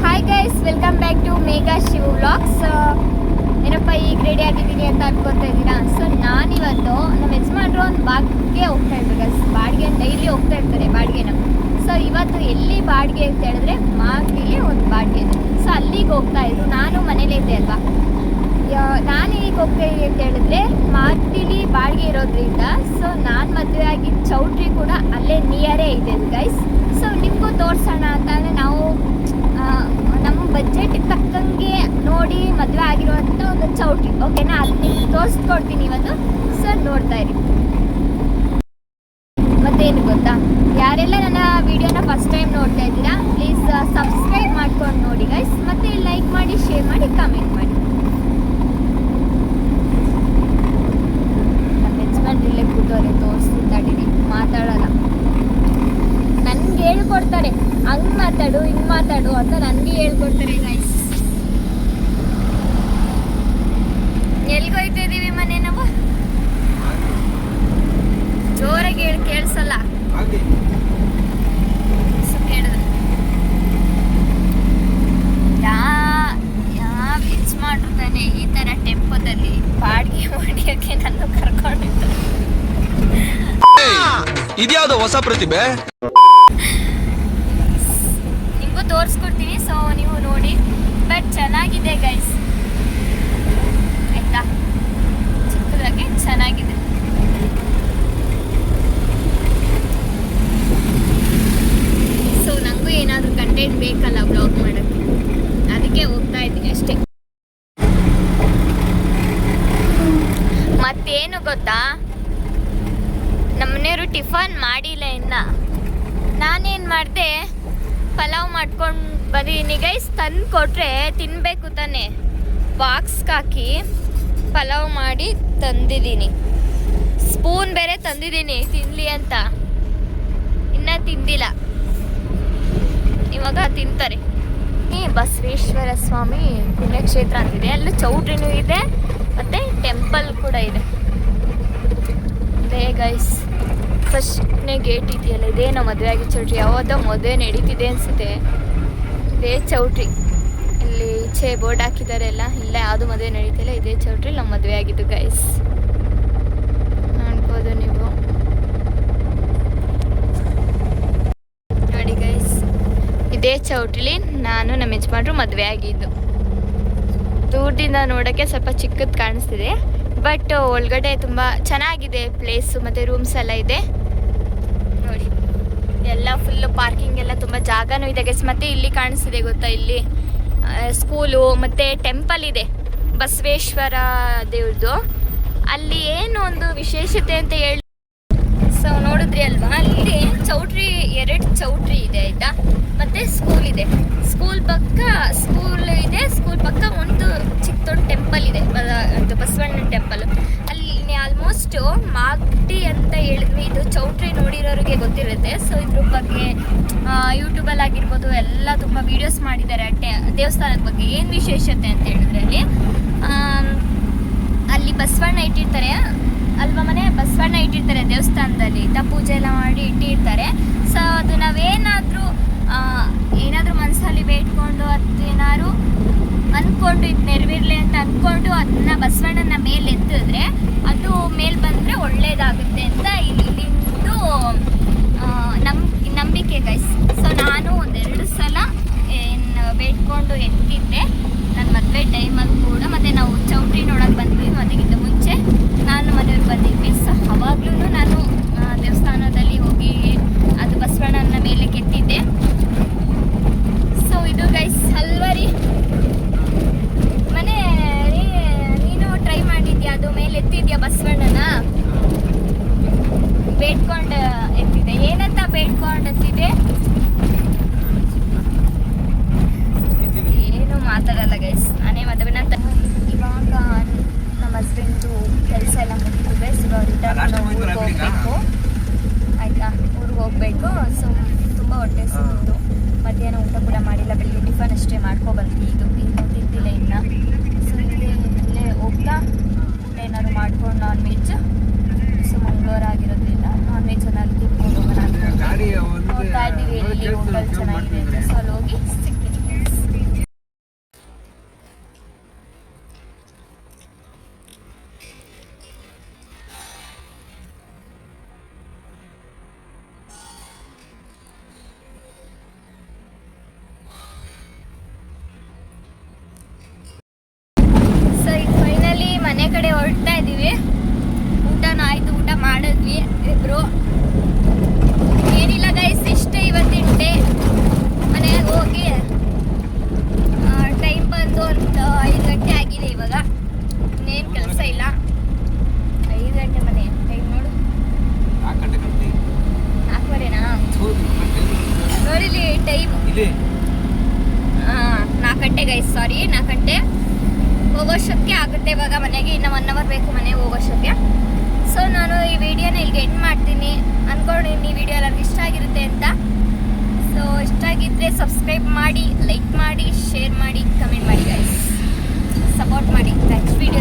Hi guys, welcome back to Megha Shiv vlogs. ಏನಪ್ಪ ಈಗ ready ಆಗಿದ್ದೀನಿ ಅಂತ ಅನ್ಕೊತಾ ಇದ್ದೀರಾ? ಸೊ ನಾನಿವತ್ತು ನಮ್ಮ ಯಜಮಾನ್ರು ಒಂದು ಬಾಡಿಗೆ ಹೋಗ್ತಾ ಇದ್ರು ಗೈಸ್. ಬಾಡಿಗೆ ಡೈಲಿ ಹೋಗ್ತಾ ಇರ್ತಾರೆ ಬಾಡಿಗೆನ. ಸೊ ಇವತ್ತು ಎಲ್ಲಿ ಬಾಡಿಗೆ ಅಂತ ಹೇಳಿದ್ರೆ ಮಾಗಡಿಲಿ ಒಂದು ಬಾಡಿಗೆ ಇದೆ. ಸೊ ಅಲ್ಲಿಗೆ ಹೋಗ್ತಾ ಇದ್ರು. ನಾನು ಮನೇಲೇ ಇದ್ದೆ ಅಲ್ವಾ. ನಾನು ಈಗ ಹೋಗ್ತಾ ಇದ್ದೀನಿ ಅಂತ ಹೇಳಿದ್ರೆ ಮಾಗಡಿಲಿ ಬಾಡಿಗೆ ಇರೋದ್ರಿಂದ ಸೊ ನಾನು ಮದುವೆ ಆಗಿದ್ದ ಚೌಟ್ರಿ ಕೂಡ ಅಲ್ಲೇ ನಿಯರೇ ಇದೆ ಗೈಸ್. ಸೊ ನಿಮಗೂ ತೋರಿಸೋಣ ಅಂತಂದರೆ ನಾವು ನಮ್ಮ ಬಜೆಟ್ಗೆ ತಕ್ಕಂಗೆ ನೋಡಿ ಮದುವೆ ಆಗಿರುವಂಥ ಒಂದು ಚೌಟ್ರಿ, ಓಕೆನಾ? ಅದು ನಿಮ್ಗೆ ತೋರಿಸ್ಕೊಡ್ತೀನಿ ಇವತ್ತು. ಸರ್ ನೋಡ್ತಾ ಇರಿ. ಮತ್ತೇನು ಗೊತ್ತಾ, ಯಾರೆಲ್ಲ ನನ್ನ ವಿಡಿಯೋನ ಫಸ್ಟ್ ಟೈಮ್ ನೋಡ್ತಾ ಇದ್ದೀರಾ ಪ್ಲೀಸ್ ಸಬ್ಸ್ಕ್ರೈಬ್ ಮಾಡ್ಕೊಂಡು ನೋಡಿ ಗೈಸ್. ಮತ್ತು ಲೈಕ್ ಮಾಡಿ, ಶೇರ್ ಮಾಡಿ, ಕಮೆಂಟ್ ಮಾಡಿ. ನಮ್ಮ ಯಜಮಾನ್ರು ಇಲ್ಲೇ ಕೂತವ್ರೆ, ತೋರಿಸ್ತಿದ್ದಾಡಿರಿ, ಮಾತಾಡೋಲ್ಲ. ನನಗೆ ಹೇಳ್ಕೊಡ್ತಾರೆ, ಹಂಗೆ ಮಾತಾಡು ಹಿಂಗೆ ಮಾತಾಡು ಅಂತ ನನಗೆ ಹೇಳ್ಕೊಡ್ತಾರೆ ಗೈಸ್. ಎಲ್ಗೋಯ್ತಾ ಇದ್ದೀವಿ ಮನೆ ನಾವು? ಜೋರಾಗಿ ಹೇಳಿ ಕೇಳಿಸಲ್ಲ. ಕೇಳಿದ್ರೆ ಯಾವ ವೆಜ್ ಮಾಡಿರ್ತಾನೆ ಈ ಥರ ಟೆಂಪೋದಲ್ಲಿ ಬಾಡಿಗೆ ಹೊಡಿಯೋಕ್ಕೆ ನನ್ನ ಕರ್ಕೊಂಡಿರ್ತಾರೆ. ಇದ್ಯಾವುದೋ ಹೊಸ ಪ್ರತಿಭೆ. ನಿಮಗೂ ತೋರಿಸ್ಕೊಡ್ತೀನಿ, ಸೊ ನೀವು ನೋಡಿ. ಬಟ್ ಚೆನ್ನಾಗಿದೆ ಗೈಸ್, ಆಯ್ತಾ? ಚಿಕ್ಕದಾಗಿ ಚೆನ್ನಾಗಿದೆ. ಸೊ ನನಗೂ ಏನಾದರೂ ಕಂಟೆಂಟ್ ಬೇಕಲ್ಲ ಬ್ಲಾಗ್ ಮಾಡೋಕ್ಕೆ, ಅದಕ್ಕೆ ಹೋಗ್ತಾ ಇದ್ದೀನಿ ಅಷ್ಟೇ. ಮತ್ತೇನು ಗೊತ್ತಾ, ನಮ್ಮನೆಯವರು ಟಿಫನ್ ಮಾಡಿಲ್ಲ ಇನ್ನು. ನಾನೇನು ಮಾಡಿದೆ, ಪಲಾವ್ ಮಾಡ್ಕೊಂಡು ಬಂದಿದ್ದೀನಿ ಗೈಸ್. ತಂದು ಕೊಟ್ಟರೆ ತಿನ್ನಬೇಕು ತಾನೆ. ಬಾಕ್ಸ್ಗೆ ಹಾಕಿ ಪಲಾವ್ ಮಾಡಿ ತಂದಿದ್ದೀನಿ. ಸ್ಪೂನ್ ಬೇರೆ ತಂದಿದ್ದೀನಿ ತಿನ್ನಲಿ ಅಂತ. ಇನ್ನೂ ತಿಂದಿಲ್ಲ, ಇವಾಗ ತಿಂತಾರೆ. ಈ ಬಸವೇಶ್ವರ ಸ್ವಾಮಿ ಪುಣ್ಯಕ್ಷೇತ್ರ ಅಂತಿದೆ, ಅಲ್ಲೂ ಚೌಟ್ರಿನೂ ಇದೆ ಮತ್ತು ಟೆಂಪಲ್ ಕೂಡ ಇದೆ. ಅದೇ ಗೈಸ್, ಫಸ್ಟ್ನೇ ಗೇಟ್ ಇದೆಯಲ್ಲ, ಇದೇ ನಾವು ಮದುವೆ ಆಗಿದ್ದ ಚೌಟ್ರಿ. ಯಾವುದೋ ಮದುವೆ ನಡೀತಿದೆ ಅನಿಸುತ್ತೆ. ಇದೇ ಚೌಟ್ರಿ. ಇಲ್ಲಿ ಈಚೆ ಬೋರ್ಡ್ ಹಾಕಿದ್ದಾರೆ ಎಲ್ಲ. ಇಲ್ಲ ಯಾವುದು ಮದುವೆ ನಡೀತಿಲ್ಲ, ಇದೇ ಚೌಟ್ರಿ ನಾವು ಮದುವೆ ಆಗಿದ್ದು ಗೈಸ್. ಅನ್ಬೋದು ನೀವು ನೋಡಿ ಗೈಸ್, ಇದೇ ಚೌಟ್ರಿಲಿ ನಾನು ನಮ್ಮ ಯಜಮಾನ್ರು ಮದುವೆ ಆಗಿದ್ದು. ದೂರದಿಂದ ನೋಡೋಕ್ಕೆ ಸ್ವಲ್ಪ ಚಿಕ್ಕದು ಕಾಣಿಸ್ತಿದೆ, ಬಟ್ ಒಳಗಡೆ ತುಂಬ ಚೆನ್ನಾಗಿದೆ ಪ್ಲೇಸು ಮತ್ತು ರೂಮ್ಸ್ ಎಲ್ಲ ಇದೆ ನೋಡಿ. ಎಲ್ಲ ಫುಲ್ಲು ಪಾರ್ಕಿಂಗ್ ಎಲ್ಲ ತುಂಬ ಜಾಗನೂ ಇದೆ ಗೈಸ್. ಮತ್ತು ಇಲ್ಲಿ ಕಾಣಿಸ್ತಿದೆ ಗೊತ್ತಾ, ಇಲ್ಲಿ ಸ್ಕೂಲು ಮತ್ತು ಟೆಂಪಲ್ ಇದೆ ಬಸವೇಶ್ವರ ದೇವ್ರದ್ದು. ಅಲ್ಲಿ ಏನು ಒಂದು ವಿಶೇಷತೆ ಅಂತ ಹೇಳಿ, ಸೊ ನೋಡಿದ್ರಿ ಅಲ್ವಾ, ಅಲ್ಲಿ ಚೌಟ್ರಿ 2 ಚೌಟ್ರಿ ಇದೆ ಆಯಿತಾ. ಮತ್ತು ಸ್ಕೂಲ್ ಇದೆ. ಸ್ಕೂಲ್ ಪಕ್ಕ ಒಂದು ಚಿಕ್ಕದೊಂದು ಟೆಂಪಲ್ ಇದೆ, ಅದು ಬಸವಣ್ಣನ ಟೆಂಪಲ್. ಅಲ್ಲಿ ಆಲ್ಮೋಸ್ಟ್ ಮಾಗಡಿ ಅಂತ ಹೇಳಿದ್ವಿ. ಇದು ಚೌಟ್ರಿ ನೋಡಿರೋರಿಗೆ ಗೊತ್ತಿರುತ್ತೆ. ಸೊ ಇದ್ರ ಬಗ್ಗೆ ಯೂಟ್ಯೂಬಲ್ಲಿ ಆಗಿರ್ಬೋದು ಎಲ್ಲ ತುಂಬ ವೀಡಿಯೋಸ್ ಮಾಡಿದ್ದಾರೆ ದೇವಸ್ಥಾನದ ಬಗ್ಗೆ. ಏನು ವಿಶೇಷತೆ ಅಂತ ಹೇಳಿದ್ರೆ, ಅಲ್ಲಿ ಬಸವಣ್ಣ ಇಟ್ಟಿರ್ತಾರೆ ಅಲ್ವಾ, ಬಸವಣ್ಣ ಇಟ್ಟಿರ್ತಾರೆ ದೇವಸ್ಥಾನದಲ್ಲಿ. ಪೂಜೆ ಎಲ್ಲ ಮಾಡಿ ಇಟ್ಟಿರ್ತಾರೆ. ಸೊ ಅದು ನಾವೇನಾದರೂ ಮನಸ್ಸಲ್ಲಿ ಬೇಡ್ಕೊಂಡು ಅದೇನಾದ್ರು ಅಂದ್ಕೊಂಡು ಇದು ನೆರವೇರಲಿ ಅಂತ ಅಂದ್ಕೊಂಡು ಅದನ್ನ ಬಸವಣ್ಣನ ಮೇಲೆ ಎತ್ತಿದ್ರೆ ಅದು ಮೇಲೆ ಬಂದರೆ ಒಳ್ಳೇದಾಗುತ್ತೆ ಅಂತ ಇಲ್ಲಿಂದು ನಂಬಿಕೆ ಗೈಸ್. ಸೊ ನಾನು 1-2 ಸಲ ಬೇಡ್ಕೊಂಡು ಎತ್ತಿದ್ದೆ ನನ್ನ ಮದುವೆ ಟೈಮಲ್ಲಿ ಕೂಡ. ಮತ್ತು ನಾವು ಚೌಟ್ರಿ ನೋಡೋಕೆ ಬಂದ್ವಿ ಮದುವೆಗಿಂತ ಮುಂಚೆ, ನಾನು ಮನೆಯವ್ರು ಬಂದಿದ್ವಿ. ಸೊ ಅವಾಗಲೂ ನಾನು ದೇವಸ್ಥಾನದಲ್ಲಿ ಹೋಗಿ ಅದು ಬಸವಣ್ಣನ ಮೇಲೆ ಕೆತ್ತಿದ್ದೆ. ಸೊ ಇದು ಗೈಸ್ ಹಲ್ವರಿ ಮನೆ. ನೀನು ಟ್ರೈ ಮಾಡಿದ್ಯಾ? ಅದು ಮೇಲೆ ಎತ್ತಿದ್ಯಾ ಬಸವಣ್ಣನ? ಬೇಡ್ಕೊಂಡು ಎತ್ತಿದೆ. ಏನಂತ ಬೇಡ್ಕೊಂಡು ಎತ್ತಿದೆ? ಏನು ಮಾತಾಡಲ್ಲ ಗೈಸ್, ನಾನೇ ಮಾತಾಡ. ನಂತರ ಇವಾಗ ನಮ್ಮ ಹಸ್ಬೆಂಡು ಕೆಲಸ ಎಲ್ಲ ಮುಗಿದಿದೆ. ಸೊ ರಿಟರ್ನ್ ಊರಿಗೆ ಹೋಗಬೇಕು ಆಯಿತಾ, ಊರಿಗೆ ಹೋಗಬೇಕು. ಸೊ ತುಂಬ ಹೊಟ್ಟೆ ಸಿಕ್ತು. ಮಧ್ಯಾಹ್ನ ಊಟ ಕೂಡ ಮಾಡಿಲ್ಲ, ಬೆಳಿಗ್ಗೆ ಟಿಫನ್ ಅಷ್ಟೇ ಮಾಡ್ಕೊಬಂದ್ವಿ. ಇದು ಇನ್ನೂ ತಿಂದಿಲ್ಲ ಇನ್ನು. ಸೊ ಇಲ್ಲೇ ಹೋಗ್ತಾ ಏನಾದ್ರು ಮಾಡ್ಕೊಂಡು ನಾನ್ ವೆಜ್. ಸೊ ಮಂಗಳವಾರ ಆಗಿರೋದ್ರಿಂದ ನಾನ್ ವೆಜ್ ಏನಾದ್ರು ತಿನ್ಕೊಂಡು ಹೋಗೋಣ ಅಂತ ನೋಡ್ತಾ ಇದ್ದೀವಿ ಎಲ್ಲಿ ಹೋಟೆಲ್ ಚೆನ್ನಾಗಿದೆ ಅಂತ. ಸೊ ಅಲ್ಲಿ ಹೋಗಿ ಸಿಗ್ತೀವಿ. 4 ಗಂಟೆ ಗೈಸ್, ಸಾರಿ 4 ಗಂಟೆ ಹೋಗೋಷ್ಟೊತ್ತಿಗೆ ಆಗುತ್ತೆ. ಇವಾಗ ಮನೆಗೆ ಇನ್ನು 1 ಅವರ್ ಬೇಕು ಮನೆಗೆ ಹೋಗೋಷ್ಟೊತ್ತಿಗೆ. ಸೊ ನಾನು ಈ ವಿಡಿಯೋನ ಇಲ್ಲಿಗೆ ಎಂಡ್ ಮಾಡ್ತೀನಿ ಅಂದ್ಕೊಂಡಿದ್ದೀನಿ. ಈ ವಿಡಿಯೋ ಎಲ್ಲರಿಗೂ ಇಷ್ಟ ಆಗಿರುತ್ತೆ ಅಂತ. ಸೊ ಇಷ್ಟ ಆಗಿದ್ದರೆ ಸಬ್ಸ್ಕ್ರೈಬ್ ಮಾಡಿ, ಲೈಕ್ ಮಾಡಿ, ಶೇರ್ ಮಾಡಿ, ಕಮೆಂಟ್ ಮಾಡಿ ಗೈಸ್, ಸಪೋರ್ಟ್ ಮಾಡಿ. Next video